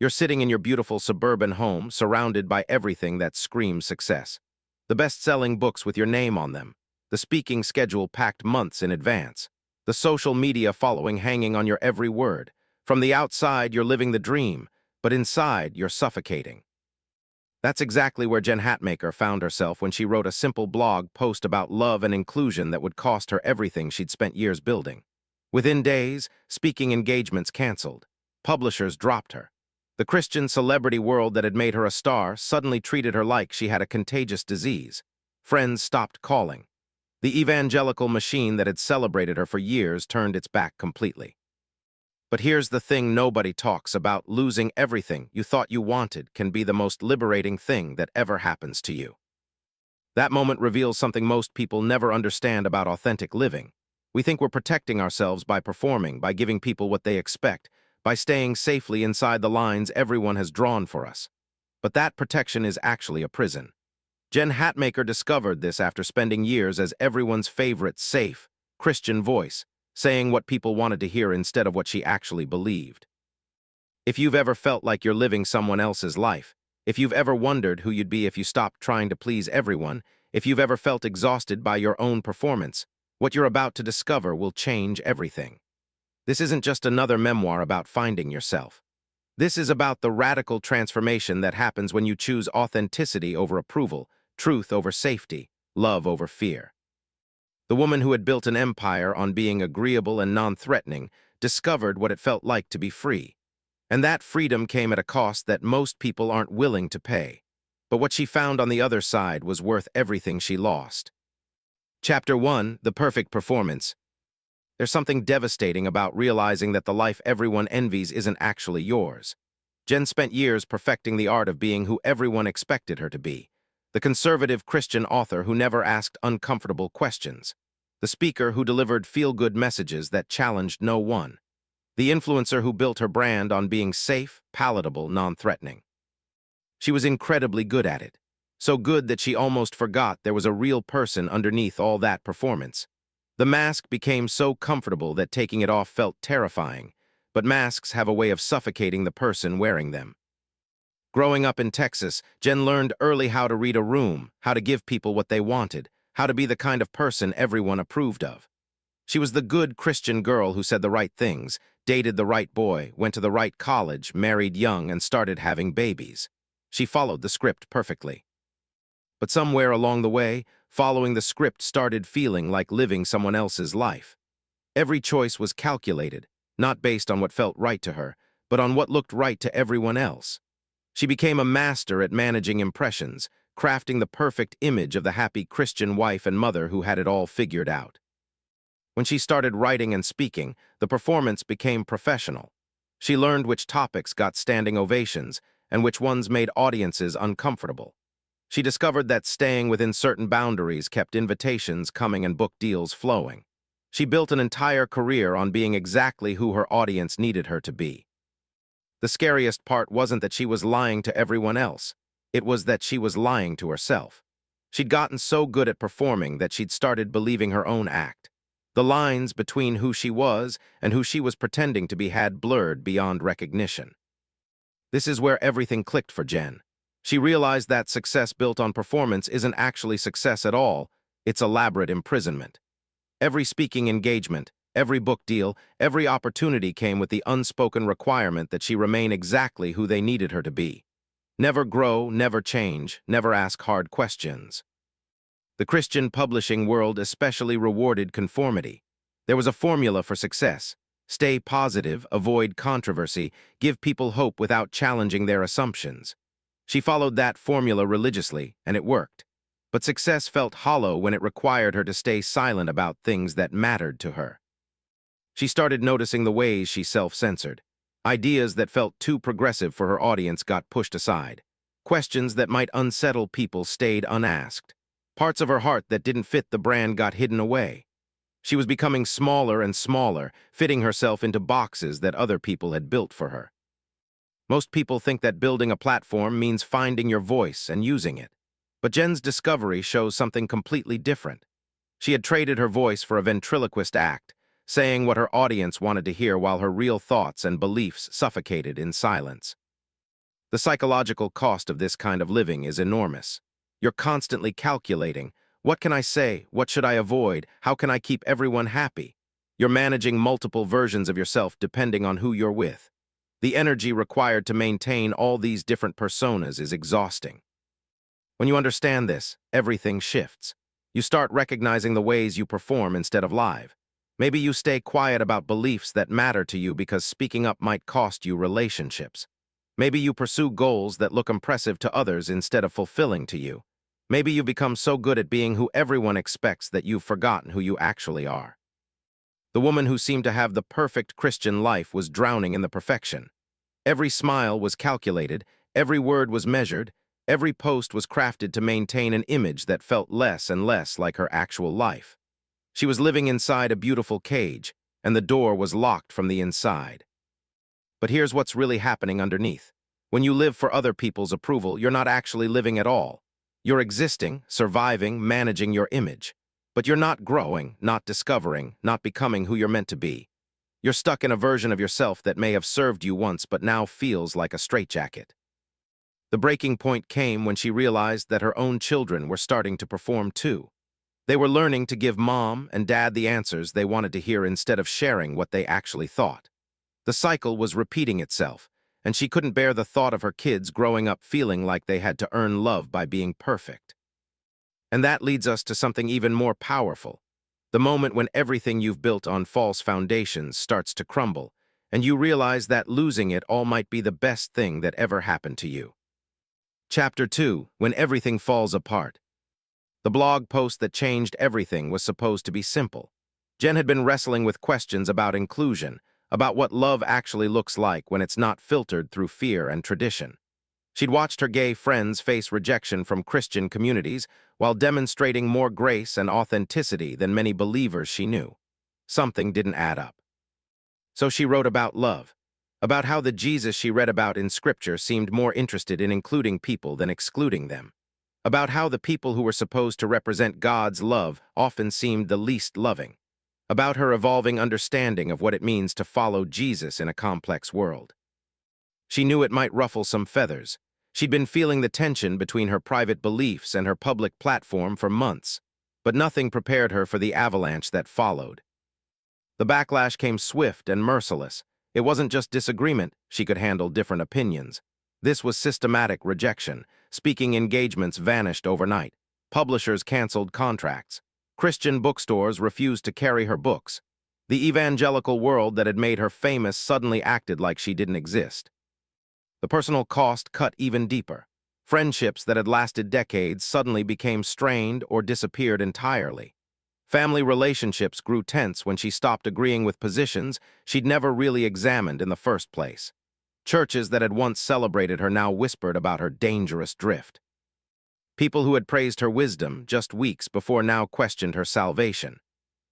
You're sitting in your beautiful suburban home, surrounded by everything that screams success. The best-selling books with your name on them. The speaking schedule packed months in advance. The social media following hanging on your every word. From the outside, you're living the dream, but inside, you're suffocating. That's exactly where Jen Hatmaker found herself when she wrote a simple blog post about love and inclusion that would cost her everything she'd spent years building. Within days, speaking engagements canceled. Publishers dropped her. The Christian celebrity world that had made her a star suddenly treated her like she had a contagious disease. Friends stopped calling. The evangelical machine that had celebrated her for years turned its back completely. But here's the thing nobody talks about: losing everything you thought you wanted can be the most liberating thing that ever happens to you. That moment reveals something most people never understand about authentic living. We think we're protecting ourselves by performing, by giving people what they expect, by staying safely inside the lines everyone has drawn for us. But that protection is actually a prison. Jen Hatmaker discovered this after spending years as everyone's favorite, safe, Christian voice, saying what people wanted to hear instead of what she actually believed. If you've ever felt like you're living someone else's life, if you've ever wondered who you'd be if you stopped trying to please everyone, if you've ever felt exhausted by your own performance, what you're about to discover will change everything. This isn't just another memoir about finding yourself. This is about the radical transformation that happens when you choose authenticity over approval, truth over safety, love over fear. The woman who had built an empire on being agreeable and non-threatening discovered what it felt like to be free. And that freedom came at a cost that most people aren't willing to pay. But what she found on the other side was worth everything she lost. Chapter 1: The Perfect Performance. There's something devastating about realizing that the life everyone envies isn't actually yours. Jen spent years perfecting the art of being who everyone expected her to be. The conservative Christian author who never asked uncomfortable questions. The speaker who delivered feel-good messages that challenged no one. The influencer who built her brand on being safe, palatable, non-threatening. She was incredibly good at it. So good that she almost forgot there was a real person underneath all that performance. The mask became so comfortable that taking it off felt terrifying, but masks have a way of suffocating the person wearing them. Growing up in Texas, Jen learned early how to read a room, how to give people what they wanted, how to be the kind of person everyone approved of. She was the good Christian girl who said the right things, dated the right boy, went to the right college, married young, and started having babies. She followed the script perfectly. But somewhere along the way, following the script started feeling like living someone else's life. Every choice was calculated, not based on what felt right to her, but on what looked right to everyone else. She became a master at managing impressions, crafting the perfect image of the happy Christian wife and mother who had it all figured out. When she started writing and speaking, the performance became professional. She learned which topics got standing ovations and which ones made audiences uncomfortable. She discovered that staying within certain boundaries kept invitations coming and book deals flowing. She built an entire career on being exactly who her audience needed her to be. The scariest part wasn't that she was lying to everyone else. It was that she was lying to herself. She'd gotten so good at performing that she'd started believing her own act. The lines between who she was and who she was pretending to be had blurred beyond recognition. This is where everything clicked for Jen. She realized that success built on performance isn't actually success at all, it's elaborate imprisonment. Every speaking engagement, every book deal, every opportunity came with the unspoken requirement that she remain exactly who they needed her to be. Never grow, never change, never ask hard questions. The Christian publishing world especially rewarded conformity. There was a formula for success. Stay positive, avoid controversy, give people hope without challenging their assumptions. She followed that formula religiously, and it worked. But success felt hollow when it required her to stay silent about things that mattered to her. She started noticing the ways she self-censored. Ideas that felt too progressive for her audience got pushed aside. Questions that might unsettle people stayed unasked. Parts of her heart that didn't fit the brand got hidden away. She was becoming smaller and smaller, fitting herself into boxes that other people had built for her. Most people think that building a platform means finding your voice and using it. But Jen's discovery shows something completely different. She had traded her voice for a ventriloquist act, saying what her audience wanted to hear while her real thoughts and beliefs suffocated in silence. The psychological cost of this kind of living is enormous. You're constantly calculating, what can I say? What should I avoid? How can I keep everyone happy? You're managing multiple versions of yourself depending on who you're with. The energy required to maintain all these different personas is exhausting. When you understand this, everything shifts. You start recognizing the ways you perform instead of live. Maybe you stay quiet about beliefs that matter to you because speaking up might cost you relationships. Maybe you pursue goals that look impressive to others instead of fulfilling to you. Maybe you become so good at being who everyone expects that you've forgotten who you actually are. The woman who seemed to have the perfect Christian life was drowning in the perfection. Every smile was calculated, every word was measured, every post was crafted to maintain an image that felt less and less like her actual life. She was living inside a beautiful cage, and the door was locked from the inside. But here's what's really happening underneath. When you live for other people's approval, you're not actually living at all. You're existing, surviving, managing your image. But you're not growing, not discovering, not becoming who you're meant to be. You're stuck in a version of yourself that may have served you once but now feels like a straitjacket. The breaking point came when she realized that her own children were starting to perform too. They were learning to give mom and dad the answers they wanted to hear instead of sharing what they actually thought. The cycle was repeating itself, and she couldn't bear the thought of her kids growing up feeling like they had to earn love by being perfect. And that leads us to something even more powerful. The moment when everything you've built on false foundations starts to crumble, and you realize that losing it all might be the best thing that ever happened to you. Chapter 2, When Everything Falls Apart. The blog post that changed everything was supposed to be simple. Jen had been wrestling with questions about inclusion, about what love actually looks like when it's not filtered through fear and tradition. She'd watched her gay friends face rejection from Christian communities while demonstrating more grace and authenticity than many believers she knew. Something didn't add up. So she wrote about love, about how the Jesus she read about in Scripture seemed more interested in including people than excluding them, about how the people who were supposed to represent God's love often seemed the least loving, about her evolving understanding of what it means to follow Jesus in a complex world. She knew it might ruffle some feathers. She'd been feeling the tension between her private beliefs and her public platform for months, but nothing prepared her for the avalanche that followed. The backlash came swift and merciless. It wasn't just disagreement, she could handle different opinions. This was systematic rejection. Speaking engagements vanished overnight. Publishers canceled contracts. Christian bookstores refused to carry her books. The evangelical world that had made her famous suddenly acted like she didn't exist. The personal cost cut even deeper. Friendships that had lasted decades suddenly became strained or disappeared entirely. Family relationships grew tense when she stopped agreeing with positions she'd never really examined in the first place. Churches that had once celebrated her now whispered about her dangerous drift. People who had praised her wisdom just weeks before now questioned her salvation.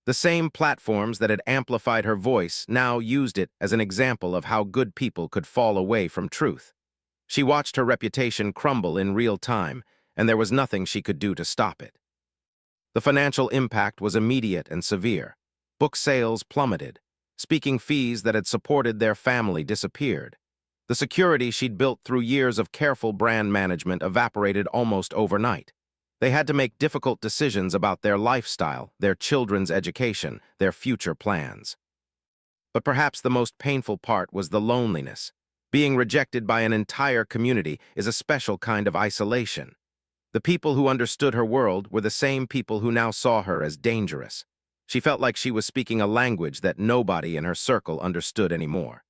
The same platforms that had amplified her voice now used it as an example of how good people could fall away from truth. She watched her reputation crumble in real time, and there was nothing she could do to stop it. The financial impact was immediate and severe. Book sales plummeted. Speaking fees that had supported their family disappeared. The security she'd built through years of careful brand management evaporated almost overnight. They had to make difficult decisions about their lifestyle, their children's education, their future plans. But perhaps the most painful part was the loneliness. Being rejected by an entire community is a special kind of isolation. The people who understood her world were the same people who now saw her as dangerous. She felt like she was speaking a language that nobody in her circle understood anymore.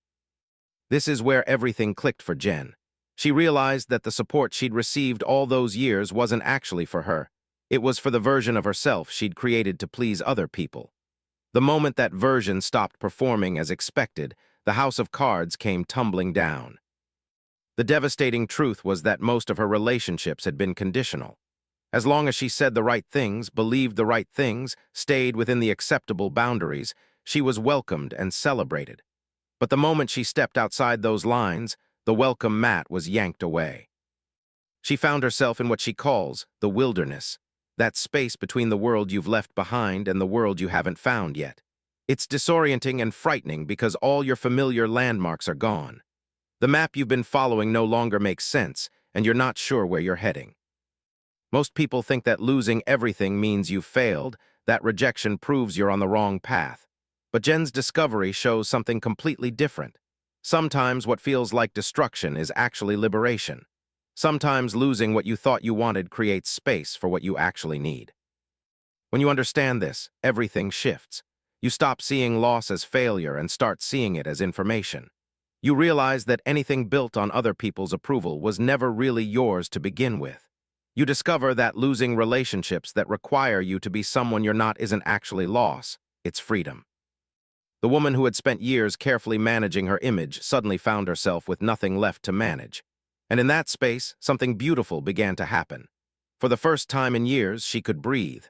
This is where everything clicked for Jen. She realized that the support she'd received all those years wasn't actually for her. It was for the version of herself she'd created to please other people. The moment that version stopped performing as expected, the house of cards came tumbling down. The devastating truth was that most of her relationships had been conditional. As long as she said the right things, believed the right things, stayed within the acceptable boundaries, she was welcomed and celebrated. But the moment she stepped outside those lines, the welcome mat was yanked away. She found herself in what she calls the wilderness, that space between the world you've left behind and the world you haven't found yet. It's disorienting and frightening because all your familiar landmarks are gone. The map you've been following no longer makes sense, and you're not sure where you're heading. Most people think that losing everything means you've failed, that rejection proves you're on the wrong path. But Jen's discovery shows something completely different. Sometimes what feels like destruction is actually liberation. Sometimes losing what you thought you wanted creates space for what you actually need. When you understand this, everything shifts. You stop seeing loss as failure and start seeing it as information. You realize that anything built on other people's approval was never really yours to begin with. You discover that losing relationships that require you to be someone you're not isn't actually loss, it's freedom. The woman who had spent years carefully managing her image suddenly found herself with nothing left to manage. And in that space, something beautiful began to happen. For the first time in years, she could breathe.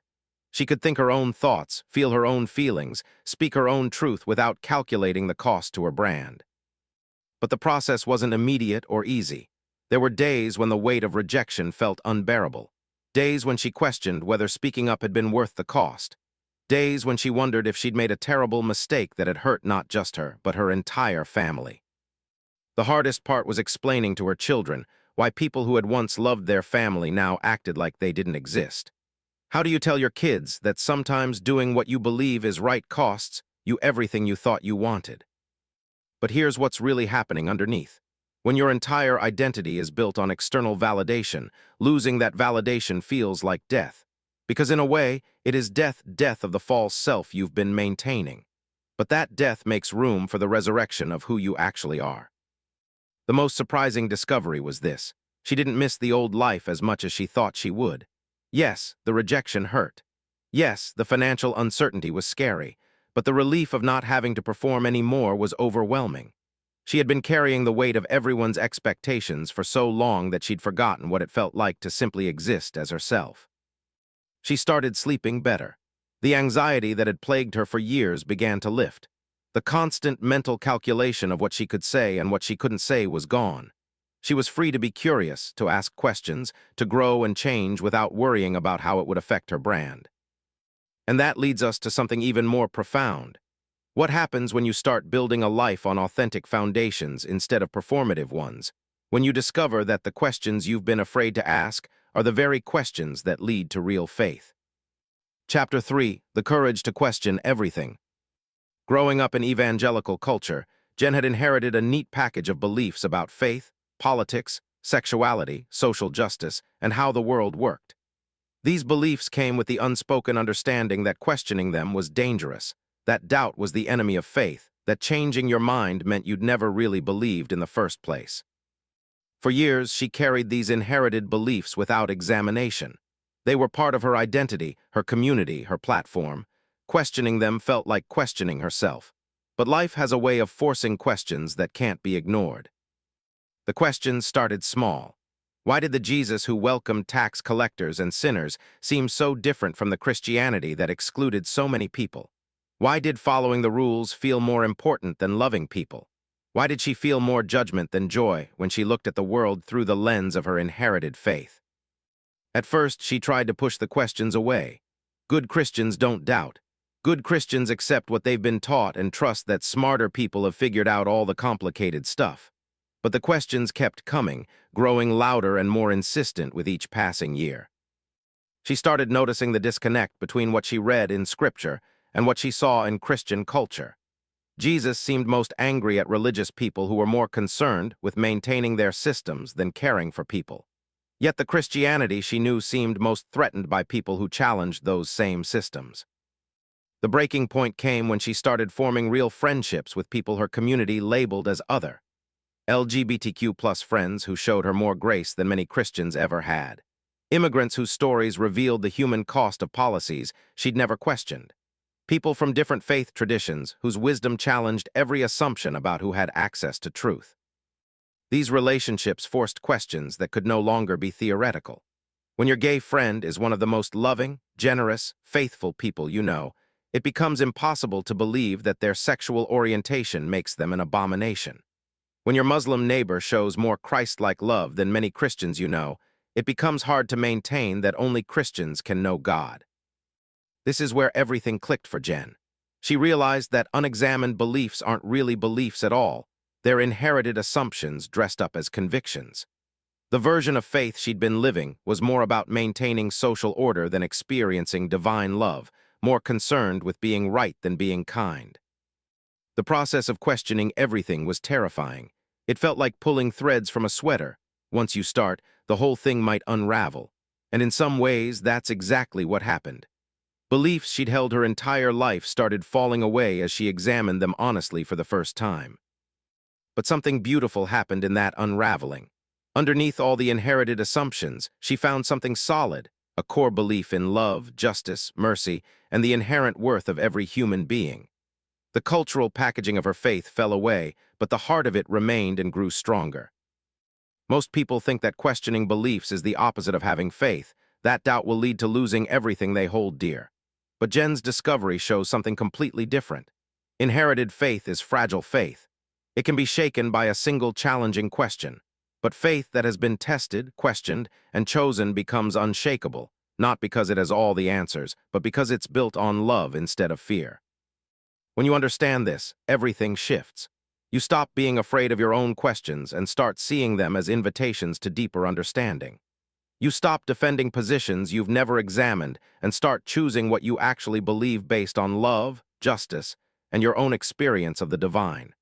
She could think her own thoughts, feel her own feelings, speak her own truth without calculating the cost to her brand. But the process wasn't immediate or easy. There were days when the weight of rejection felt unbearable. Days when she questioned whether speaking up had been worth the cost. Days when she wondered if she'd made a terrible mistake that had hurt not just her, but her entire family. The hardest part was explaining to her children why people who had once loved their family now acted like they didn't exist. How do you tell your kids that sometimes doing what you believe is right costs you everything you thought you wanted? But here's what's really happening underneath. When your entire identity is built on external validation, losing that validation feels like death. Because in a way, it is death of the false self you've been maintaining. But that death makes room for the resurrection of who you actually are. The most surprising discovery was this. She didn't miss the old life as much as she thought she would. Yes, the rejection hurt. Yes, the financial uncertainty was scary. But the relief of not having to perform anymore was overwhelming. She had been carrying the weight of everyone's expectations for so long that she'd forgotten what it felt like to simply exist as herself. She started sleeping better. The anxiety that had plagued her for years began to lift. The constant mental calculation of what she could say and what she couldn't say was gone. She was free to be curious, to ask questions, to grow and change without worrying about how it would affect her brand. And that leads us to something even more profound. What happens when you start building a life on authentic foundations instead of performative ones? When you discover that the questions you've been afraid to ask are the very questions that lead to real faith. Chapter 3: The Courage to Question Everything. Growing up in evangelical culture, Jen had inherited a neat package of beliefs about faith, politics, sexuality, social justice, and how the world worked. These beliefs came with the unspoken understanding that questioning them was dangerous, that doubt was the enemy of faith, that changing your mind meant you'd never really believed in the first place. For years, she carried these inherited beliefs without examination. They were part of her identity, her community, her platform. Questioning them felt like questioning herself. But life has a way of forcing questions that can't be ignored. The questions started small. Why did the Jesus who welcomed tax collectors and sinners seem so different from the Christianity that excluded so many people? Why did following the rules feel more important than loving people? Why did she feel more judgment than joy when she looked at the world through the lens of her inherited faith? At first, she tried to push the questions away. Good Christians don't doubt. Good Christians accept what they've been taught and trust that smarter people have figured out all the complicated stuff. But the questions kept coming, growing louder and more insistent with each passing year. She started noticing the disconnect between what she read in Scripture and what she saw in Christian culture. Jesus seemed most angry at religious people who were more concerned with maintaining their systems than caring for people. Yet the Christianity she knew seemed most threatened by people who challenged those same systems. The breaking point came when she started forming real friendships with people her community labeled as other. LGBTQ+ friends who showed her more grace than many Christians ever had. Immigrants whose stories revealed the human cost of policies she'd never questioned. People from different faith traditions whose wisdom challenged every assumption about who had access to truth. These relationships forced questions that could no longer be theoretical. When your gay friend is one of the most loving, generous, faithful people you know, it becomes impossible to believe that their sexual orientation makes them an abomination. When your Muslim neighbor shows more Christ-like love than many Christians you know, it becomes hard to maintain that only Christians can know God. This is where everything clicked for Jen. She realized that unexamined beliefs aren't really beliefs at all. They're inherited assumptions dressed up as convictions. The version of faith she'd been living was more about maintaining social order than experiencing divine love, more concerned with being right than being kind. The process of questioning everything was terrifying. It felt like pulling threads from a sweater. Once you start, the whole thing might unravel. And in some ways, that's exactly what happened. Beliefs she'd held her entire life started falling away as she examined them honestly for the first time. But something beautiful happened in that unraveling. Underneath all the inherited assumptions, she found something solid, a core belief in love, justice, mercy, and the inherent worth of every human being. The cultural packaging of her faith fell away, but the heart of it remained and grew stronger. Most people think that questioning beliefs is the opposite of having faith. That doubt will lead to losing everything they hold dear. But Jen's discovery shows something completely different. Inherited faith is fragile faith. It can be shaken by a single challenging question. But faith that has been tested, questioned, and chosen becomes unshakable, not because it has all the answers, but because it's built on love instead of fear. When you understand this, everything shifts. You stop being afraid of your own questions and start seeing them as invitations to deeper understanding. You stop defending positions you've never examined and start choosing what you actually believe based on love, justice, and your own experience of the divine.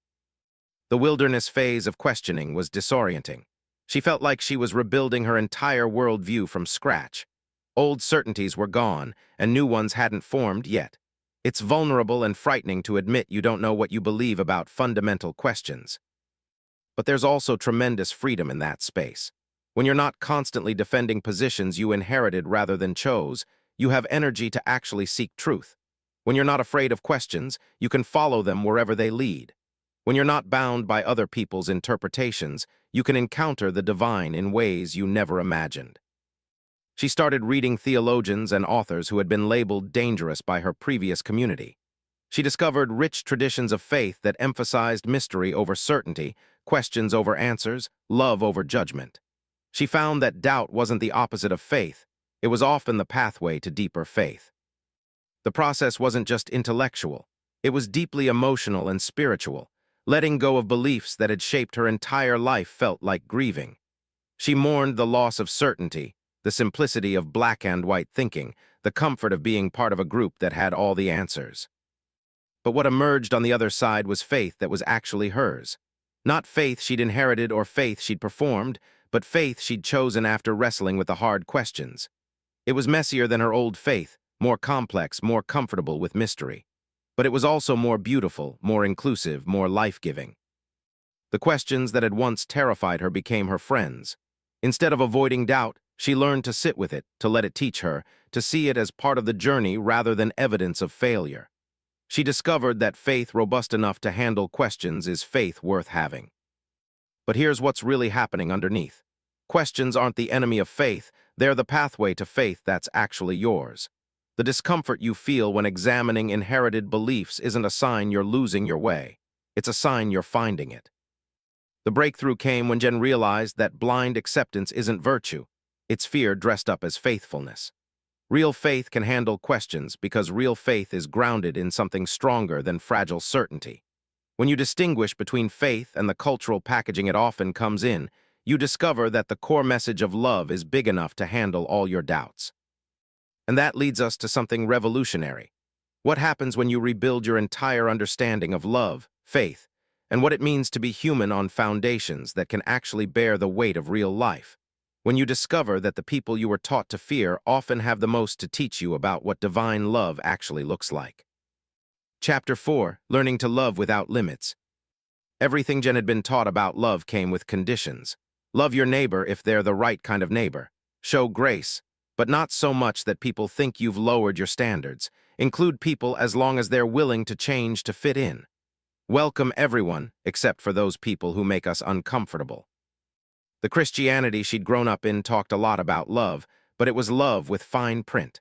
The wilderness phase of questioning was disorienting. She felt like she was rebuilding her entire worldview from scratch. Old certainties were gone, and new ones hadn't formed yet. It's vulnerable and frightening to admit you don't know what you believe about fundamental questions. But there's also tremendous freedom in that space. When you're not constantly defending positions you inherited rather than chose, you have energy to actually seek truth. When you're not afraid of questions, you can follow them wherever they lead. When you're not bound by other people's interpretations, you can encounter the divine in ways you never imagined. She started reading theologians and authors who had been labeled dangerous by her previous community. She discovered rich traditions of faith that emphasized mystery over certainty, questions over answers, love over judgment. She found that doubt wasn't the opposite of faith. It was often the pathway to deeper faith. The process wasn't just intellectual. It was deeply emotional and spiritual. Letting go of beliefs that had shaped her entire life felt like grieving. She mourned the loss of certainty, the simplicity of black and white thinking, the comfort of being part of a group that had all the answers. But what emerged on the other side was faith that was actually hers. Not faith she'd inherited or faith she'd performed, but faith she'd chosen after wrestling with the hard questions. It was messier than her old faith, more complex, more comfortable with mystery. But it was also more beautiful, more inclusive, more life-giving. The questions that had once terrified her became her friends. Instead of avoiding doubt, she learned to sit with it, to let it teach her, to see it as part of the journey rather than evidence of failure. She discovered that faith robust enough to handle questions is faith worth having. But here's what's really happening underneath. Questions aren't the enemy of faith, they're the pathway to faith that's actually yours. The discomfort you feel when examining inherited beliefs isn't a sign you're losing your way. It's a sign you're finding it. The breakthrough came when Jen realized that blind acceptance isn't virtue. It's fear dressed up as faithfulness. Real faith can handle questions because real faith is grounded in something stronger than fragile certainty. When you distinguish between faith and the cultural packaging it often comes in, you discover that the core message of love is big enough to handle all your doubts. And that leads us to something revolutionary. What happens when you rebuild your entire understanding of love, faith, and what it means to be human on foundations that can actually bear the weight of real life? When you discover that the people you were taught to fear often have the most to teach you about what divine love actually looks like. Chapter 4, Learning to Love Without Limits. Everything Jen had been taught about love came with conditions. Love your neighbor if they're the right kind of neighbor. Show grace, but not so much that people think you've lowered your standards. Include people as long as they're willing to change to fit in. Welcome everyone, except for those people who make us uncomfortable. The Christianity she'd grown up in talked a lot about love, but it was love with fine print.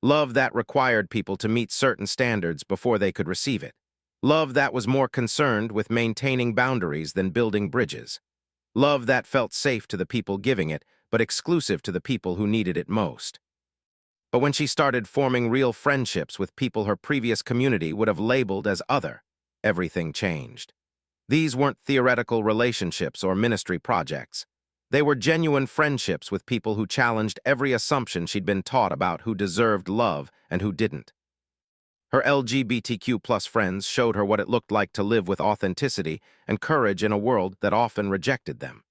Love that required people to meet certain standards before they could receive it. Love that was more concerned with maintaining boundaries than building bridges. Love that felt safe to the people giving it, but exclusive to the people who needed it most. But when she started forming real friendships with people her previous community would have labeled as other, everything changed. These weren't theoretical relationships or ministry projects. They were genuine friendships with people who challenged every assumption she'd been taught about who deserved love and who didn't. Her LGBTQ+ friends showed her what it looked like to live with authenticity and courage in a world that often rejected them.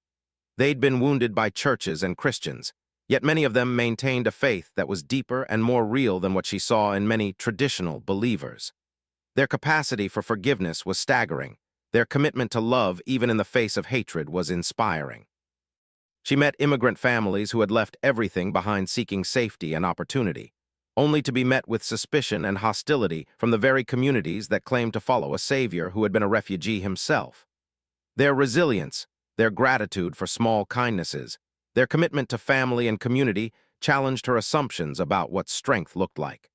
They'd been wounded by churches and Christians, yet many of them maintained a faith that was deeper and more real than what she saw in many traditional believers. Their capacity for forgiveness was staggering. Their commitment to love, even in the face of hatred, was inspiring. She met immigrant families who had left everything behind seeking safety and opportunity, only to be met with suspicion and hostility from the very communities that claimed to follow a savior who had been a refugee himself. Their resilience, their gratitude for small kindnesses, their commitment to family and community challenged her assumptions about what strength looked like.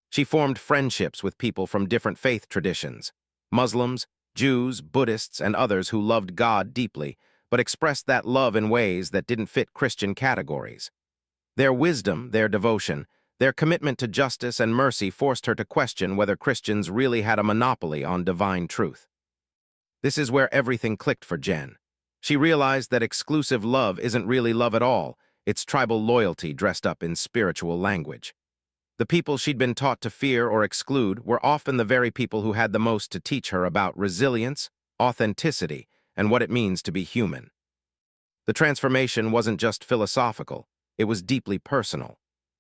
She formed friendships with people from different faith traditions, Muslims, Jews, Buddhists, and others who loved God deeply, but expressed that love in ways that didn't fit Christian categories. Their wisdom, their devotion, their commitment to justice and mercy forced her to question whether Christians really had a monopoly on divine truth. This is where everything clicked for Jen. She realized that exclusive love isn't really love at all. It's tribal loyalty dressed up in spiritual language. The people she'd been taught to fear or exclude were often the very people who had the most to teach her about resilience, authenticity, and what it means to be human. The transformation wasn't just philosophical, it was deeply personal.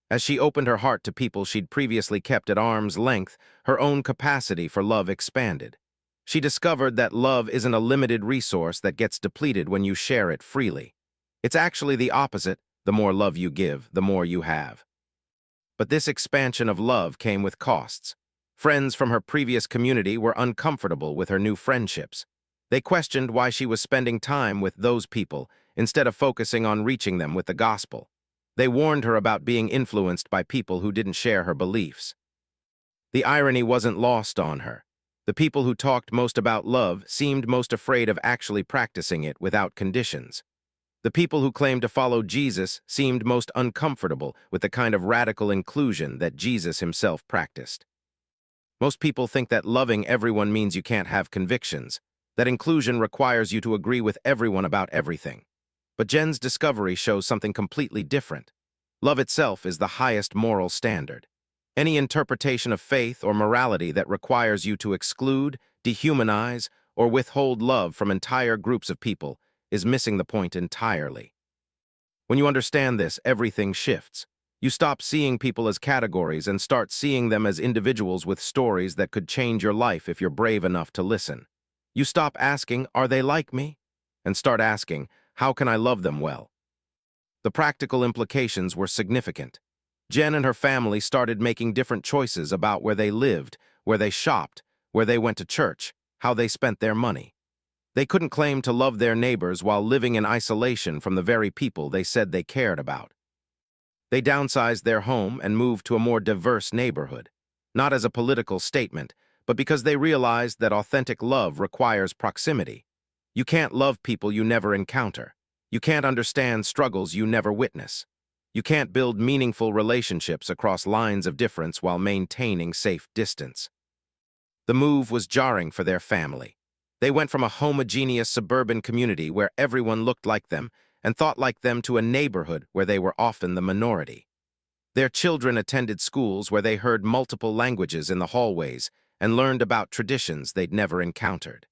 As she opened her heart to people she'd previously kept at arm's length, her own capacity for love expanded. She discovered that love isn't a limited resource that gets depleted when you share it freely. It's actually the opposite. The more love you give, the more you have. But this expansion of love came with costs. Friends from her previous community were uncomfortable with her new friendships. They questioned why she was spending time with those people instead of focusing on reaching them with the gospel. They warned her about being influenced by people who didn't share her beliefs. The irony wasn't lost on her. The people who talked most about love seemed most afraid of actually practicing it without conditions. The people who claimed to follow Jesus seemed most uncomfortable with the kind of radical inclusion that Jesus himself practiced. Most people think that loving everyone means you can't have convictions, that inclusion requires you to agree with everyone about everything. But Jen's discovery shows something completely different. Love itself is the highest moral standard. Any interpretation of faith or morality that requires you to exclude, dehumanize, or withhold love from entire groups of people is missing the point entirely. When you understand this, everything shifts. You stop seeing people as categories and start seeing them as individuals with stories that could change your life if you're brave enough to listen. You stop asking, "Are they like me?" and start asking, "How can I love them well?" The practical implications were significant. Jen and her family started making different choices about where they lived, where they shopped, where they went to church, how they spent their money. They couldn't claim to love their neighbors while living in isolation from the very people they said they cared about. They downsized their home and moved to a more diverse neighborhood, not as a political statement, but because they realized that authentic love requires proximity. You can't love people you never encounter. You can't understand struggles you never witness. You can't build meaningful relationships across lines of difference while maintaining safe distance. The move was jarring for their family. They went from a homogeneous suburban community where everyone looked like them and thought like them to a neighborhood where they were often the minority. Their children attended schools where they heard multiple languages in the hallways and learned about traditions they'd never encountered.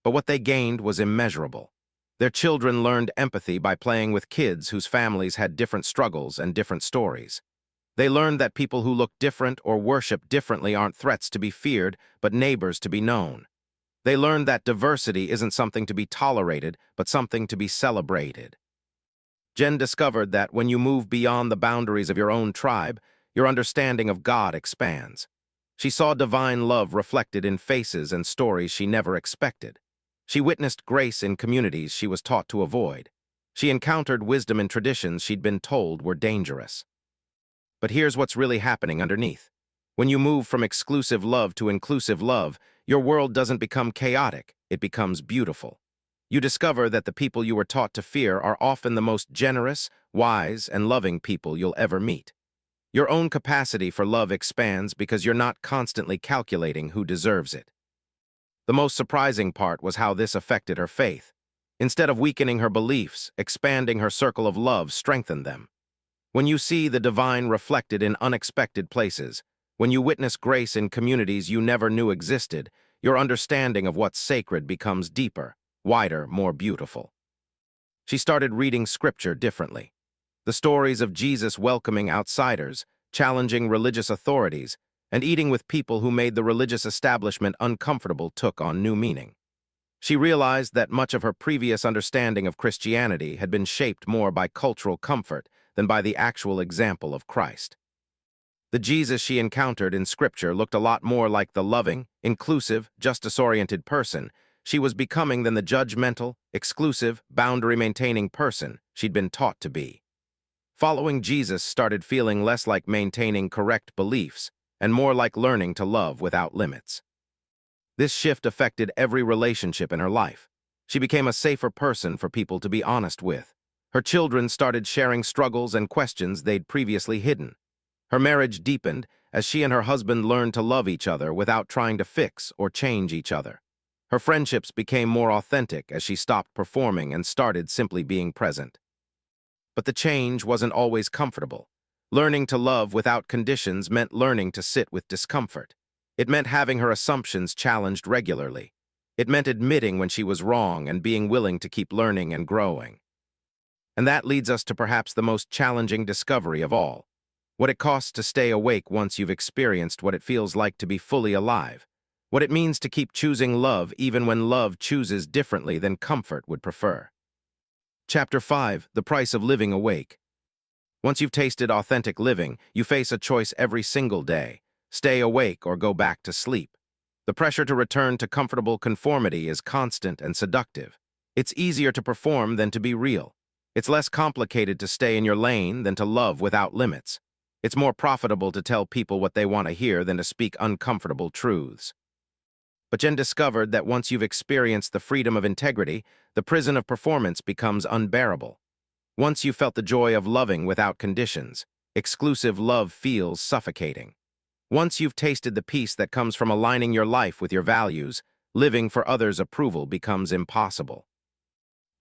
But what they gained was immeasurable. Their children learned empathy by playing with kids whose families had different struggles and different stories. They learned that people who look different or worship differently aren't threats to be feared, but neighbors to be known. They learned that diversity isn't something to be tolerated, but something to be celebrated. Jen discovered that when you move beyond the boundaries of your own tribe, your understanding of God expands. She saw divine love reflected in faces and stories she never expected. She witnessed grace in communities she was taught to avoid. She encountered wisdom in traditions she'd been told were dangerous. But here's what's really happening underneath. When you move from exclusive love to inclusive love, your world doesn't become chaotic, it becomes beautiful. You discover that the people you were taught to fear are often the most generous, wise, and loving people you'll ever meet. Your own capacity for love expands because you're not constantly calculating who deserves it. The most surprising part was how this affected her faith. Instead of weakening her beliefs, expanding her circle of love strengthened them. When you see the divine reflected in unexpected places, when you witness grace in communities you never knew existed, your understanding of what's sacred becomes deeper, wider, more beautiful. She started reading scripture differently. The stories of Jesus welcoming outsiders, challenging religious authorities, and eating with people who made the religious establishment uncomfortable took on new meaning. She realized that much of her previous understanding of Christianity had been shaped more by cultural comfort than by the actual example of Christ. The Jesus she encountered in Scripture looked a lot more like the loving, inclusive, justice-oriented person she was becoming than the judgmental, exclusive, boundary-maintaining person she'd been taught to be. Following Jesus started feeling less like maintaining correct beliefs and more like learning to love without limits. This shift affected every relationship in her life. She became a safer person for people to be honest with. Her children started sharing struggles and questions they'd previously hidden. Her marriage deepened as she and her husband learned to love each other without trying to fix or change each other. Her friendships became more authentic as she stopped performing and started simply being present. But the change wasn't always comfortable. Learning to love without conditions meant learning to sit with discomfort. It meant having her assumptions challenged regularly. It meant admitting when she was wrong and being willing to keep learning and growing. And that leads us to perhaps the most challenging discovery of all: what it costs to stay awake once you've experienced what it feels like to be fully alive. What it means to keep choosing love even when love chooses differently than comfort would prefer. Chapter 5: The Price of Living Awake. Once you've tasted authentic living, you face a choice every single day: stay awake or go back to sleep. The pressure to return to comfortable conformity is constant and seductive. It's easier to perform than to be real. It's less complicated to stay in your lane than to love without limits. It's more profitable to tell people what they want to hear than to speak uncomfortable truths. But Jen discovered that once you've experienced the freedom of integrity, the prison of performance becomes unbearable. Once you've felt the joy of loving without conditions, exclusive love feels suffocating. Once you've tasted the peace that comes from aligning your life with your values, living for others' approval becomes impossible.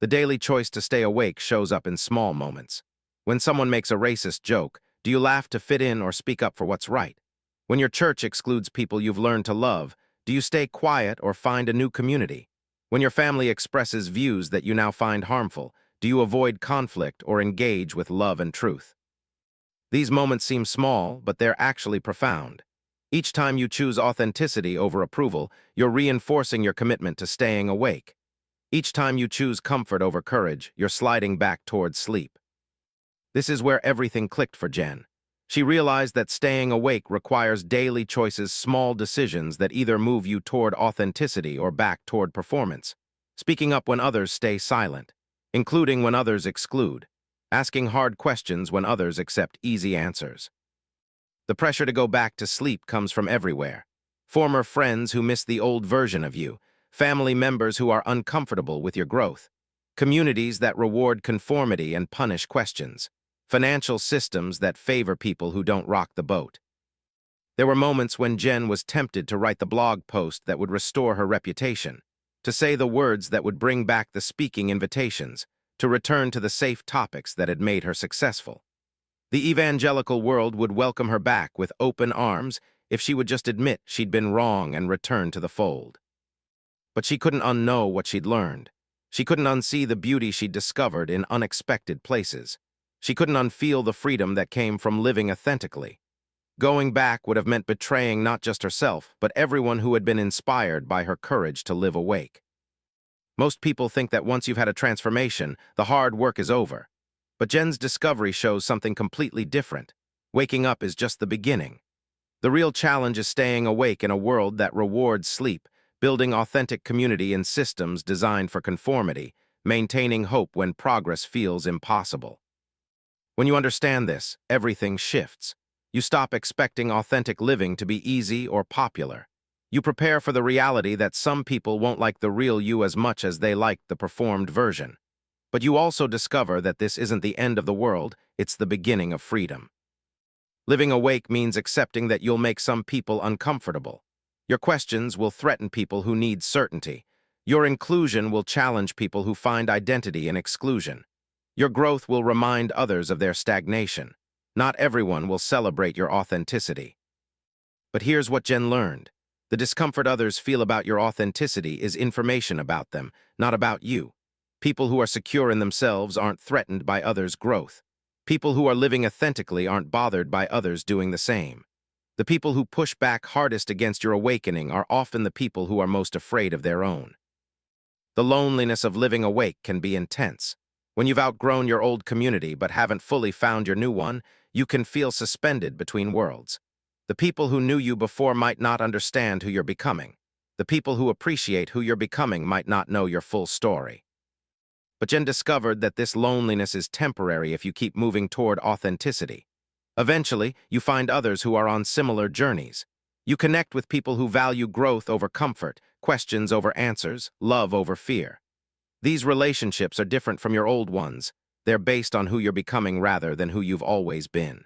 The daily choice to stay awake shows up in small moments. When someone makes a racist joke, do you laugh to fit in or speak up for what's right? When your church excludes people you've learned to love, do you stay quiet or find a new community? When your family expresses views that you now find harmful, do you avoid conflict or engage with love and truth? These moments seem small, but they're actually profound. Each time you choose authenticity over approval, you're reinforcing your commitment to staying awake. Each time you choose comfort over courage, you're sliding back towards sleep. This is where everything clicked for Jen. She realized that staying awake requires daily choices, small decisions that either move you toward authenticity or back toward performance. Speaking up when others stay silent, including when others exclude, asking hard questions when others accept easy answers. The pressure to go back to sleep comes from everywhere. Former friends who miss the old version of you, family members who are uncomfortable with your growth, communities that reward conformity and punish questions, financial systems that favor people who don't rock the boat. There were moments when Jen was tempted to write the blog post that would restore her reputation, to say the words that would bring back the speaking invitations, to return to the safe topics that had made her successful. The evangelical world would welcome her back with open arms if she would just admit she'd been wrong and return to the fold. But she couldn't unknow what she'd learned. She couldn't unsee the beauty she'd discovered in unexpected places. She couldn't unfeel the freedom that came from living authentically. Going back would have meant betraying not just herself, but everyone who had been inspired by her courage to live awake. Most people think that once you've had a transformation, the hard work is over. But Jen's discovery shows something completely different. Waking up is just the beginning. The real challenge is staying awake in a world that rewards sleep, building authentic community in systems designed for conformity, maintaining hope when progress feels impossible. When you understand this, everything shifts. You stop expecting authentic living to be easy or popular. You prepare for the reality that some people won't like the real you as much as they like the performed version. But you also discover that this isn't the end of the world, it's the beginning of freedom. Living awake means accepting that you'll make some people uncomfortable. Your questions will threaten people who need certainty. Your inclusion will challenge people who find identity in exclusion. Your growth will remind others of their stagnation. Not everyone will celebrate your authenticity. But here's what Jen learned. The discomfort others feel about your authenticity is information about them, not about you. People who are secure in themselves aren't threatened by others' growth. People who are living authentically aren't bothered by others doing the same. The people who push back hardest against your awakening are often the people who are most afraid of their own. The loneliness of living awake can be intense. When you've outgrown your old community but haven't fully found your new one, you can feel suspended between worlds. The people who knew you before might not understand who you're becoming. The people who appreciate who you're becoming might not know your full story. But Jen discovered that this loneliness is temporary if you keep moving toward authenticity. Eventually, you find others who are on similar journeys. You connect with people who value growth over comfort, questions over answers, love over fear. These relationships are different from your old ones. They're based on who you're becoming rather than who you've always been.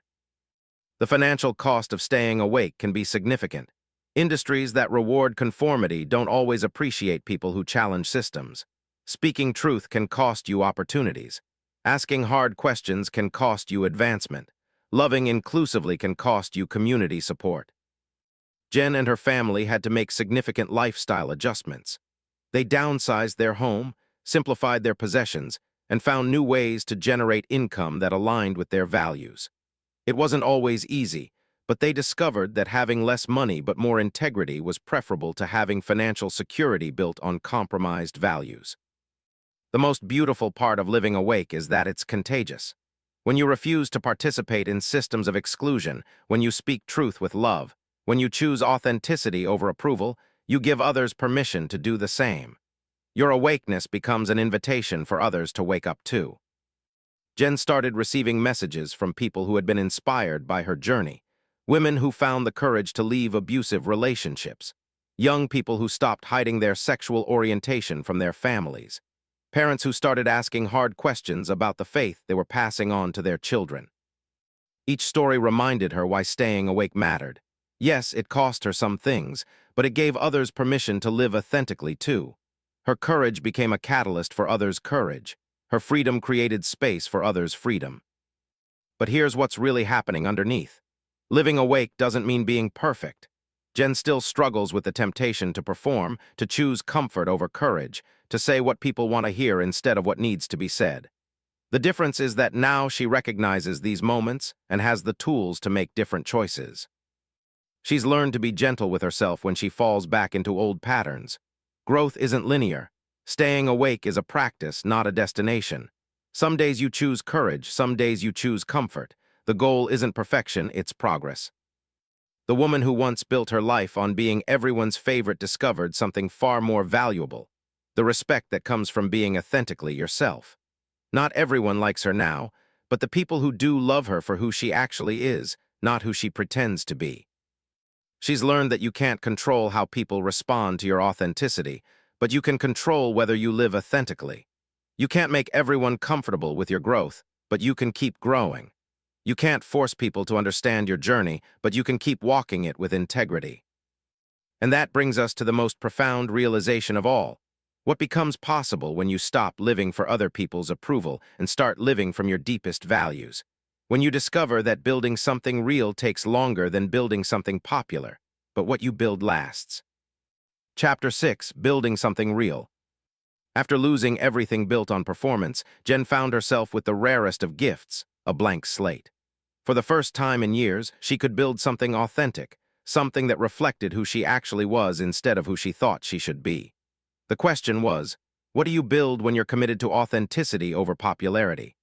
The financial cost of staying awake can be significant. Industries that reward conformity don't always appreciate people who challenge systems. Speaking truth can cost you opportunities. Asking hard questions can cost you advancement. Loving inclusively can cost you community support. Jen and her family had to make significant lifestyle adjustments. They downsized their home, simplified their possessions, and found new ways to generate income that aligned with their values. It wasn't always easy, but they discovered that having less money but more integrity was preferable to having financial security built on compromised values. The most beautiful part of living awake is that it's contagious. When you refuse to participate in systems of exclusion, when you speak truth with love, when you choose authenticity over approval, you give others permission to do the same. Your awakeness becomes an invitation for others to wake up too. Jen started receiving messages from people who had been inspired by her journey, women who found the courage to leave abusive relationships, young people who stopped hiding their sexual orientation from their families, parents who started asking hard questions about the faith they were passing on to their children. Each story reminded her why staying awake mattered. Yes, it cost her some things, but it gave others permission to live authentically too. Her courage became a catalyst for others' courage. Her freedom created space for others' freedom. But here's what's really happening underneath. Living awake doesn't mean being perfect. Jen still struggles with the temptation to perform, to choose comfort over courage, to say what people want to hear instead of what needs to be said. The difference is that now she recognizes these moments and has the tools to make different choices. She's learned to be gentle with herself when she falls back into old patterns. Growth isn't linear. Staying awake is a practice, not a destination. Some days you choose courage, some days you choose comfort. The goal isn't perfection, it's progress. The woman who once built her life on being everyone's favorite discovered something far more valuable: the respect that comes from being authentically yourself. Not everyone likes her now, but the people who do love her for who she actually is, not who she pretends to be. She's learned that you can't control how people respond to your authenticity, but you can control whether you live authentically. You can't make everyone comfortable with your growth, but you can keep growing. You can't force people to understand your journey, but you can keep walking it with integrity. And that brings us to the most profound realization of all. What becomes possible when you stop living for other people's approval and start living from your deepest values? When you discover that building something real takes longer than building something popular, but what you build lasts. Chapter 6: Building Something Real. After losing everything built on performance, Jen found herself with the rarest of gifts: a blank slate. For the first time in years, she could build something authentic, something that reflected who she actually was instead of who she thought she should be. The question was, what do you build when you're committed to authenticity over popularity?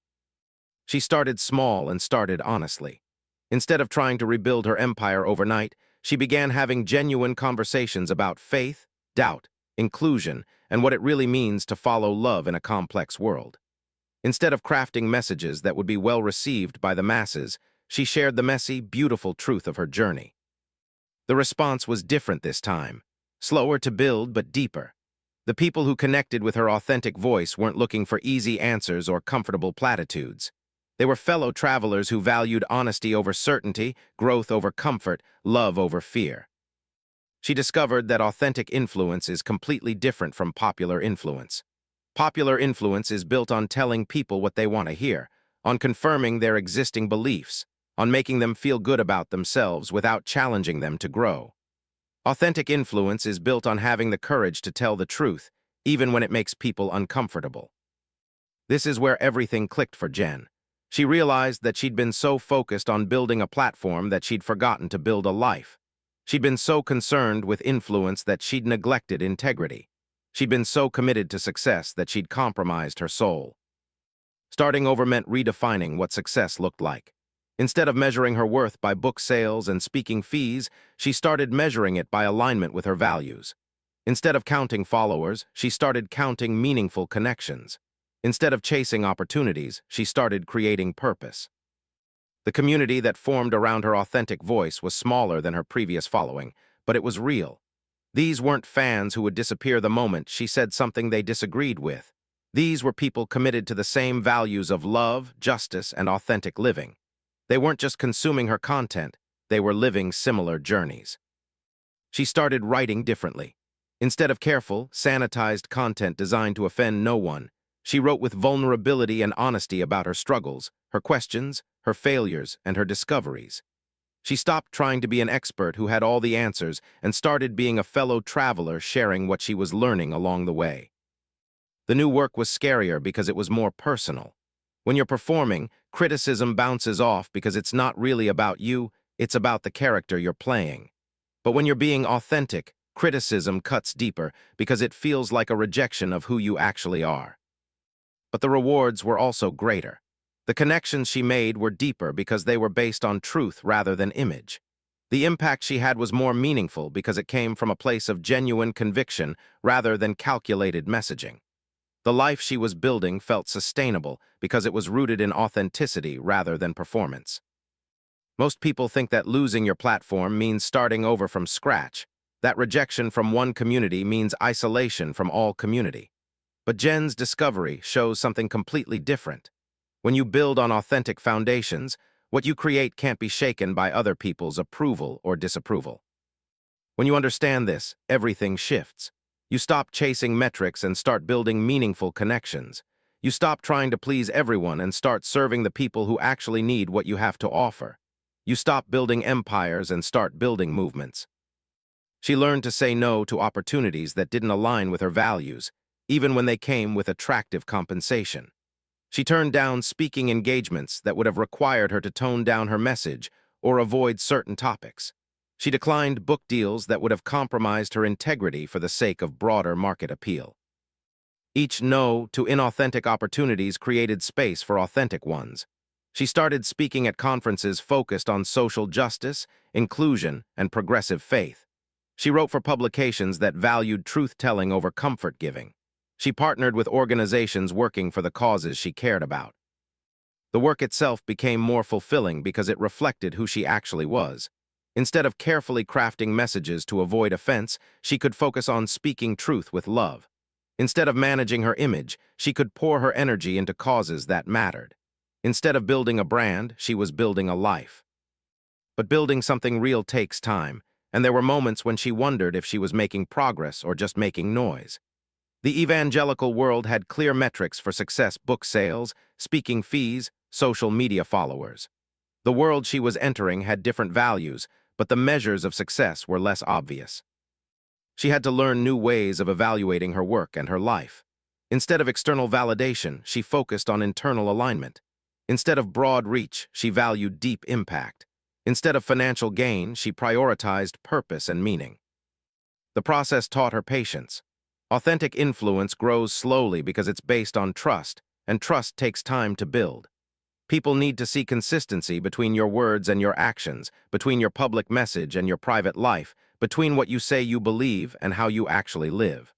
She started small and started honestly. Instead of trying to rebuild her empire overnight, she began having genuine conversations about faith, doubt, inclusion, and what it really means to follow love in a complex world. Instead of crafting messages that would be well received by the masses, she shared the messy, beautiful truth of her journey. The response was different this time, slower to build but deeper. The people who connected with her authentic voice weren't looking for easy answers or comfortable platitudes. They were fellow travelers who valued honesty over certainty, growth over comfort, love over fear. She discovered that authentic influence is completely different from popular influence. Popular influence is built on telling people what they want to hear, on confirming their existing beliefs, on making them feel good about themselves without challenging them to grow. Authentic influence is built on having the courage to tell the truth, even when it makes people uncomfortable. This is where everything clicked for Jen. She realized that she'd been so focused on building a platform that she'd forgotten to build a life. She'd been so concerned with influence that she'd neglected integrity. She'd been so committed to success that she'd compromised her soul. Starting over meant redefining what success looked like. Instead of measuring her worth by book sales and speaking fees, she started measuring it by alignment with her values. Instead of counting followers, she started counting meaningful connections. Instead of chasing opportunities, she started creating purpose. The community that formed around her authentic voice was smaller than her previous following, but it was real. These weren't fans who would disappear the moment she said something they disagreed with. These were people committed to the same values of love, justice, and authentic living. They weren't just consuming her content, they were living similar journeys. She started writing differently. Instead of careful, sanitized content designed to offend no one, she wrote with vulnerability and honesty about her struggles, her questions, her failures, and her discoveries. She stopped trying to be an expert who had all the answers and started being a fellow traveler sharing what she was learning along the way. The new work was scarier because it was more personal. When you're performing, criticism bounces off because it's not really about you, it's about the character you're playing. But when you're being authentic, criticism cuts deeper because it feels like a rejection of who you actually are. But the rewards were also greater. The connections she made were deeper because they were based on truth rather than image. The impact she had was more meaningful because it came from a place of genuine conviction rather than calculated messaging. The life she was building felt sustainable because it was rooted in authenticity rather than performance. Most people think that losing your platform means starting over from scratch, that rejection from one community means isolation from all community. But Jen's discovery shows something completely different. When you build on authentic foundations, what you create can't be shaken by other people's approval or disapproval. When you understand this, everything shifts. You stop chasing metrics and start building meaningful connections. You stop trying to please everyone and start serving the people who actually need what you have to offer. You stop building empires and start building movements. She learned to say no to opportunities that didn't align with her values, even when they came with attractive compensation. She turned down speaking engagements that would have required her to tone down her message or avoid certain topics. She declined book deals that would have compromised her integrity for the sake of broader market appeal. Each no to inauthentic opportunities created space for authentic ones. She started speaking at conferences focused on social justice, inclusion, and progressive faith. She wrote for publications that valued truth-telling over comfort-giving. She partnered with organizations working for the causes she cared about. The work itself became more fulfilling because it reflected who she actually was. Instead of carefully crafting messages to avoid offense, she could focus on speaking truth with love. Instead of managing her image, she could pour her energy into causes that mattered. Instead of building a brand, she was building a life. But building something real takes time, and there were moments when she wondered if she was making progress or just making noise. The evangelical world had clear metrics for success: book sales, speaking fees, social media followers. The world she was entering had different values, but the measures of success were less obvious. She had to learn new ways of evaluating her work and her life. Instead of external validation, she focused on internal alignment. Instead of broad reach, she valued deep impact. Instead of financial gain, she prioritized purpose and meaning. The process taught her patience. Authentic influence grows slowly because it's based on trust, and trust takes time to build. People need to see consistency between your words and your actions, between your public message and your private life, between what you say you believe and how you actually live.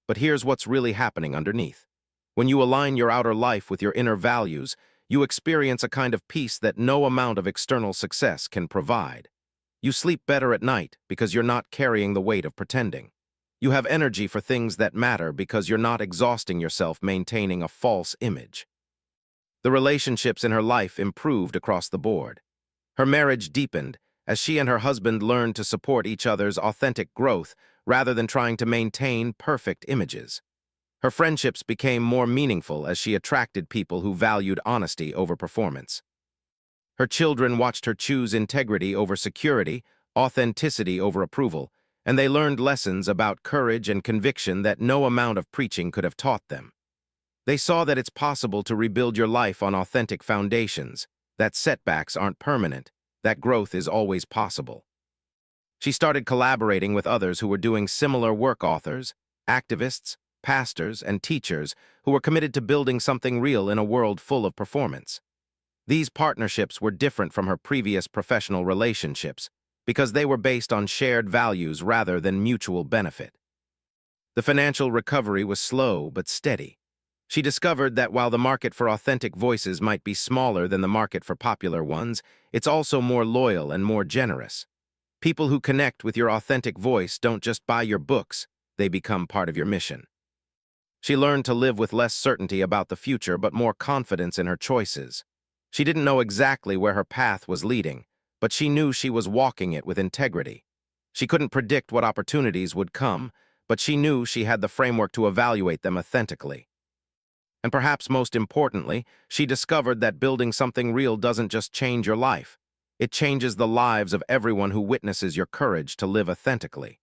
But here's what's really happening underneath. When you align your outer life with your inner values, you experience a kind of peace that no amount of external success can provide. You sleep better at night because you're not carrying the weight of pretending. You have energy for things that matter because you're not exhausting yourself maintaining a false image. The relationships in her life improved across the board. Her marriage deepened, as she and her husband learned to support each other's authentic growth rather than trying to maintain perfect images. Her friendships became more meaningful as she attracted people who valued honesty over performance. Her children watched her choose integrity over security, authenticity over approval, and they learned lessons about courage and conviction that no amount of preaching could have taught them. They saw that it's possible to rebuild your life on authentic foundations, that setbacks aren't permanent, that growth is always possible. She started collaborating with others who were doing similar work: authors, activists, pastors, and teachers who were committed to building something real in a world full of performance. These partnerships were different from her previous professional relationships because they were based on shared values rather than mutual benefit. The financial recovery was slow but steady. She discovered that while the market for authentic voices might be smaller than the market for popular ones, it's also more loyal and more generous. People who connect with your authentic voice don't just buy your books, they become part of your mission. She learned to live with less certainty about the future but more confidence in her choices. She didn't know exactly where her path was leading, but she knew she was walking it with integrity. She couldn't predict what opportunities would come, but she knew she had the framework to evaluate them authentically. And perhaps most importantly, she discovered that building something real doesn't just change your life. It changes the lives of everyone who witnesses your courage to live authentically.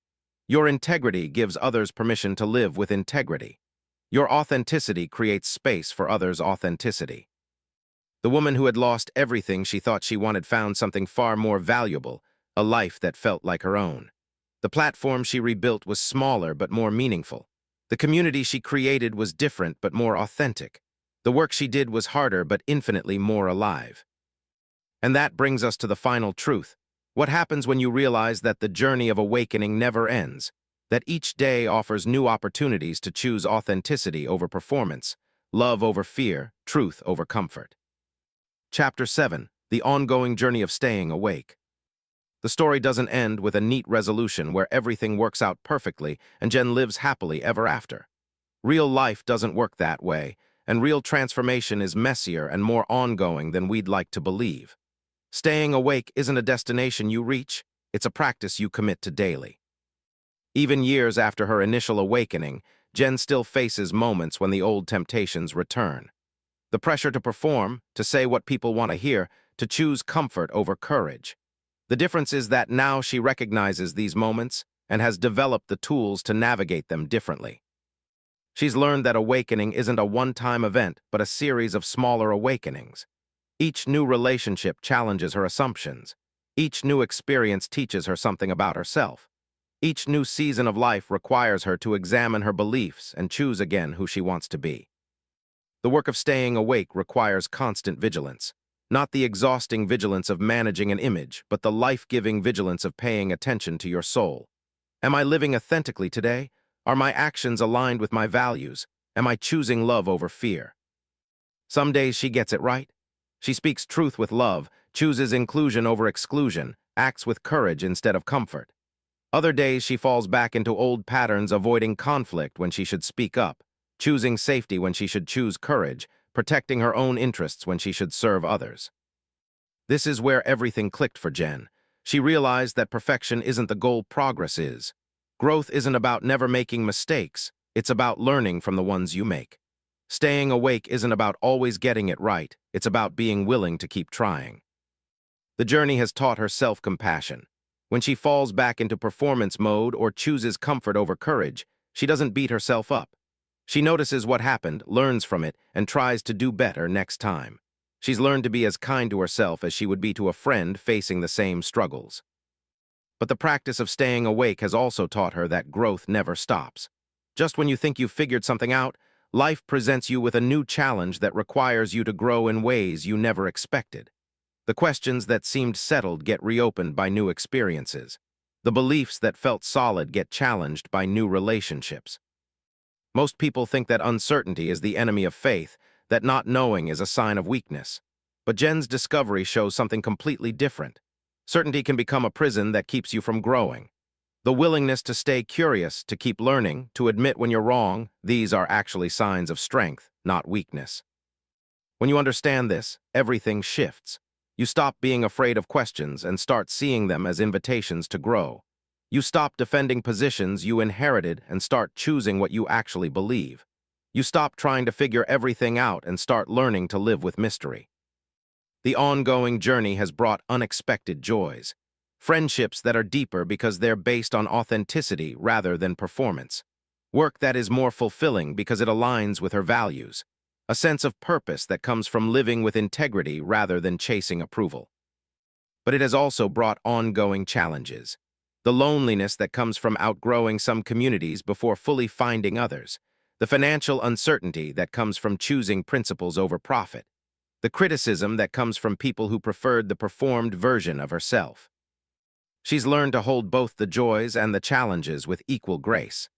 Your integrity gives others permission to live with integrity. Your authenticity creates space for others' authenticity. The woman who had lost everything she thought she wanted found something far more valuable, a life that felt like her own. The platform she rebuilt was smaller but more meaningful. The community she created was different but more authentic. The work she did was harder but infinitely more alive. And that brings us to the final truth. What happens when you realize that the journey of awakening never ends, that each day offers new opportunities to choose authenticity over performance, love over fear, truth over comfort? Chapter 7. The Ongoing Journey of Staying Awake. The story doesn't end with a neat resolution where everything works out perfectly and Jen lives happily ever after. Real life doesn't work that way, and real transformation is messier and more ongoing than we'd like to believe. Staying awake isn't a destination you reach, it's a practice you commit to daily. Even years after her initial awakening, Jen still faces moments when the old temptations return. The pressure to perform, to say what people want to hear, to choose comfort over courage. The difference is that now she recognizes these moments and has developed the tools to navigate them differently. She's learned that awakening isn't a one-time event, but a series of smaller awakenings. Each new relationship challenges her assumptions. Each new experience teaches her something about herself. Each new season of life requires her to examine her beliefs and choose again who she wants to be. The work of staying awake requires constant vigilance. Not the exhausting vigilance of managing an image, but the life-giving vigilance of paying attention to your soul. Am I living authentically today? Are my actions aligned with my values? Am I choosing love over fear? Some days she gets it right. She speaks truth with love, chooses inclusion over exclusion, acts with courage instead of comfort. Other days she falls back into old patterns, avoiding conflict when she should speak up, choosing safety when she should choose courage, protecting her own interests when she should serve others. This is where everything clicked for Jen. She realized that perfection isn't the goal, progress is. Growth isn't about never making mistakes, it's about learning from the ones you make. Staying awake isn't about always getting it right, it's about being willing to keep trying. The journey has taught her self-compassion. When she falls back into performance mode or chooses comfort over courage, she doesn't beat herself up. She notices what happened, learns from it, and tries to do better next time. She's learned to be as kind to herself as she would be to a friend facing the same struggles. But the practice of staying awake has also taught her that growth never stops. Just when you think you've figured something out, life presents you with a new challenge that requires you to grow in ways you never expected. The questions that seemed settled get reopened by new experiences. The beliefs that felt solid get challenged by new relationships. Most people think that uncertainty is the enemy of faith, that not knowing is a sign of weakness. But Jen's discovery shows something completely different. Certainty can become a prison that keeps you from growing. The willingness to stay curious, to keep learning, to admit when you're wrong, these are actually signs of strength, not weakness. When you understand this, everything shifts. You stop being afraid of questions and start seeing them as invitations to grow. You stop defending positions you inherited and start choosing what you actually believe. You stop trying to figure everything out and start learning to live with mystery. The ongoing journey has brought unexpected joys. Friendships that are deeper because they're based on authenticity rather than performance. Work that is more fulfilling because it aligns with her values. A sense of purpose that comes from living with integrity rather than chasing approval. But it has also brought ongoing challenges. The loneliness that comes from outgrowing some communities before fully finding others. The financial uncertainty that comes from choosing principles over profit. The criticism that comes from people who preferred the performed version of herself. She's learned to hold both the joys and the challenges with equal grace.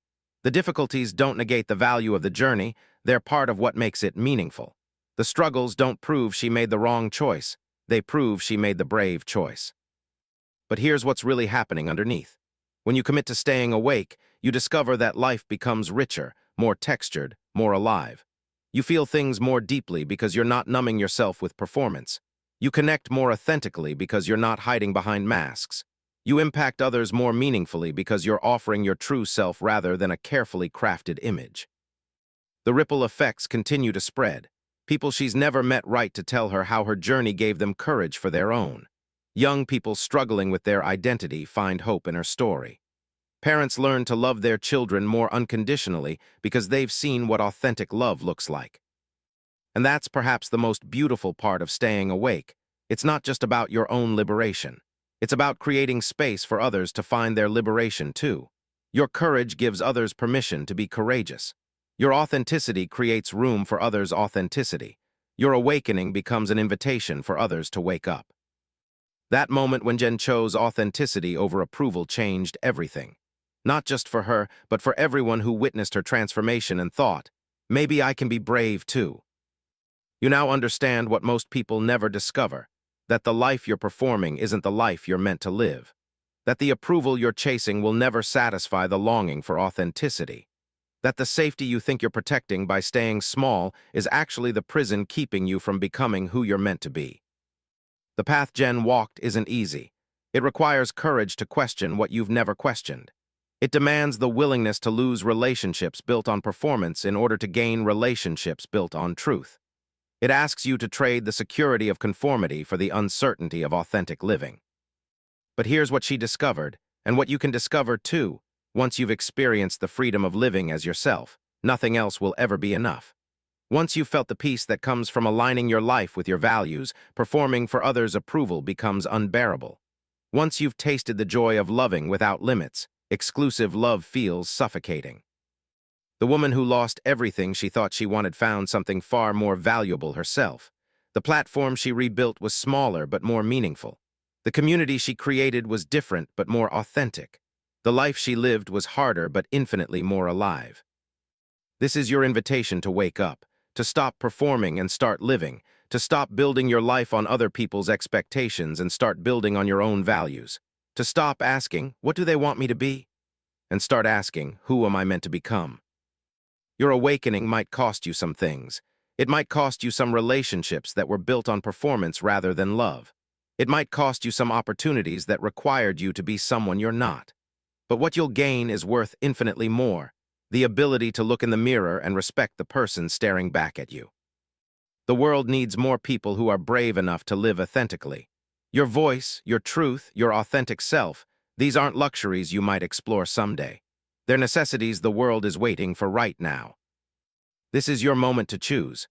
The difficulties don't negate the value of the journey, they're part of what makes it meaningful. The struggles don't prove she made the wrong choice, they prove she made the brave choice. But here's what's really happening underneath. When you commit to staying awake, you discover that life becomes richer, more textured, more alive. You feel things more deeply because you're not numbing yourself with performance. You connect more authentically because you're not hiding behind masks. You impact others more meaningfully because you're offering your true self rather than a carefully crafted image. The ripple effects continue to spread. People she's never met write to tell her how her journey gave them courage for their own. Young people struggling with their identity find hope in her story. Parents learn to love their children more unconditionally because they've seen what authentic love looks like. And that's perhaps the most beautiful part of staying awake. It's not just about your own liberation. It's about creating space for others to find their liberation too. Your courage gives others permission to be courageous. Your authenticity creates room for others' authenticity. Your awakening becomes an invitation for others to wake up. That moment when Jen chose authenticity over approval changed everything. Not just for her, but for everyone who witnessed her transformation and thought, maybe I can be brave too. You now understand what most people never discover, that the life you're performing isn't the life you're meant to live. That the approval you're chasing will never satisfy the longing for authenticity. That the safety you think you're protecting by staying small is actually the prison keeping you from becoming who you're meant to be. The path Jen walked isn't easy. It requires courage to question what you've never questioned. It demands the willingness to lose relationships built on performance in order to gain relationships built on truth. It asks you to trade the security of conformity for the uncertainty of authentic living. But here's what she discovered, and what you can discover too. Once you've experienced the freedom of living as yourself, nothing else will ever be enough. Once you've felt the peace that comes from aligning your life with your values, performing for others' approval becomes unbearable. Once you've tasted the joy of loving without limits, exclusive love feels suffocating. The woman who lost everything she thought she wanted found something far more valuable herself. The platform she rebuilt was smaller but more meaningful. The community she created was different but more authentic. The life she lived was harder but infinitely more alive. This is your invitation to wake up, to stop performing and start living, to stop building your life on other people's expectations and start building on your own values. To stop asking, what do they want me to be? And start asking, who am I meant to become? Your awakening might cost you some things. It might cost you some relationships that were built on performance rather than love. It might cost you some opportunities that required you to be someone you're not. But what you'll gain is worth infinitely more, the ability to look in the mirror and respect the person staring back at you. The world needs more people who are brave enough to live authentically. Your voice, your truth, your authentic self, these aren't luxuries you might explore someday. They're necessities the world is waiting for right now. This is your moment to choose.